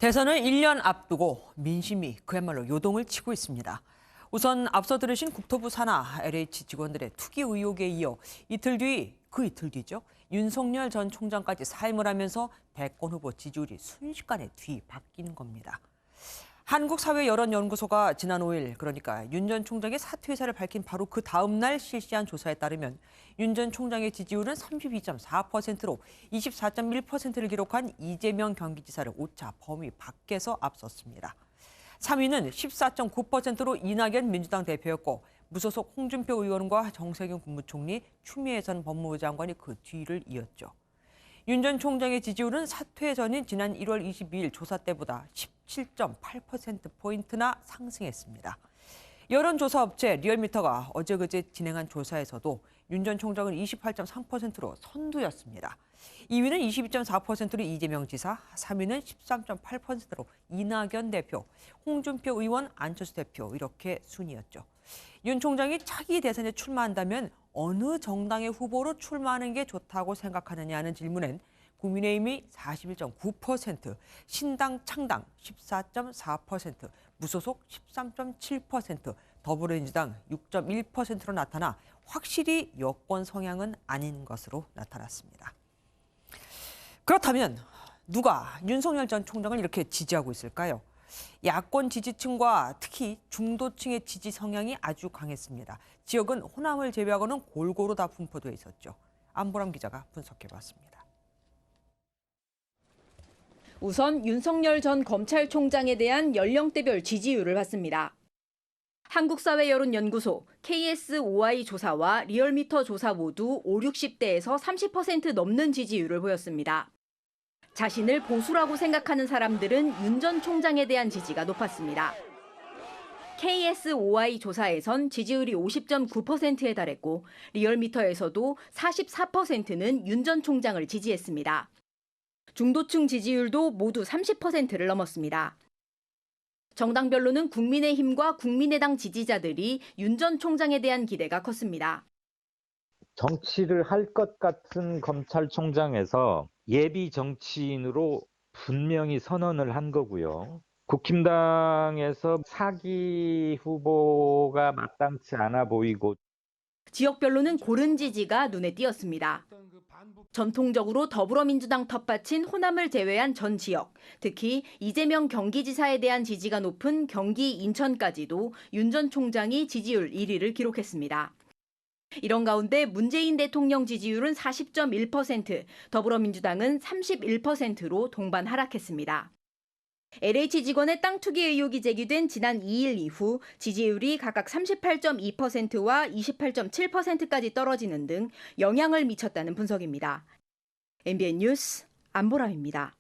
대선을 1년 앞두고 민심이 그야말로 요동을 치고 있습니다. 우선 앞서 들으신 국토부 산하 LH 직원들의 투기 의혹에 이어 이틀 뒤죠. 윤석열 전 총장까지 사임을 하면서 대권 후보 지지율이 순식간에 뒤바뀐 겁니다. 한국사회여론연구소가 지난 5일, 그러니까 윤 전 총장의 사퇴 의사를 밝힌 바로 그 다음 날 실시한 조사에 따르면 윤 전 총장의 지지율은 32.4%로 24.1%를 기록한 이재명 경기지사를 오차 범위 밖에서 앞섰습니다. 3위는 14.9%로 이낙연 민주당 대표였고 무소속 홍준표 의원과 정세균 국무총리, 추미애 전 법무부 장관이 그 뒤를 이었죠. 윤 전 총장의 지지율은 사퇴 전인 지난 1월 22일 조사 때보다 17.8%포인트나 상승했습니다. 여론조사 업체 리얼미터가 어제그제 진행한 조사에서도 윤 전 총장은 28.3%로 선두였습니다. 2위는 22.4%로 이재명 지사, 3위는 13.8%로 이낙연 대표, 홍준표 의원, 안철수 대표 이렇게 순이었죠. 윤 총장이 차기 대선에 출마한다면 어느 정당의 후보로 출마하는 게 좋다고 생각하느냐는 질문엔 국민의힘이 41.9%, 신당 창당 14.4%, 무소속 13.7%, 더불어민주당 6.1%로 나타나 확실히 여권 성향은 아닌 것으로 나타났습니다. 그렇다면 누가 윤석열 전 총장을 이렇게 지지하고 있을까요? 야권 지지층과 특히 중도층의 지지 성향이 아주 강했습니다. 지역은 호남을 제외하고는 골고루 다 분포되어 있었죠. 안보람 기자가 분석해봤습니다. 우선 윤석열 전 검찰총장에 대한 연령대별 지지율을 봤습니다. 한국사회여론연구소 KSOI 조사와 리얼미터 조사 모두 5, 60대에서 30% 넘는 지지율을 보였습니다. 자신을 보수라고 생각하는 사람들은 윤 전 총장에 대한 지지가 높았습니다. KSOI 조사에선 지지율이 50.9%에 달했고 리얼미터에서도 44%는 윤 전 총장을 지지했습니다. 중도층 지지율도 모두 30%를 넘었습니다. 정당별로는 국민의힘과 국민의당 지지자들이 윤 전 총장에 대한 기대가 컸습니다. 정치를 할 것 같은 검찰총장에서 예비 정치인으로 분명히 선언을 한 거고요. 국힘당에서 사기 후보가 마땅치 않아 보이고 지역별로는 고른 지지가 눈에 띄었습니다. 전통적으로 더불어민주당 텃밭인 호남을 제외한 전 지역, 특히 이재명 경기지사에 대한 지지가 높은 경기, 인천까지도 윤 전 총장이 지지율 1위를 기록했습니다. 이런 가운데 문재인 대통령 지지율은 40.1%, 더불어민주당은 31%로 동반 하락했습니다. LH 직원의 땅 투기 의혹이 제기된 지난 2일 이후 지지율이 각각 38.2%와 28.7%까지 떨어지는 등 영향을 미쳤다는 분석입니다. MBN 뉴스 안보람입니다.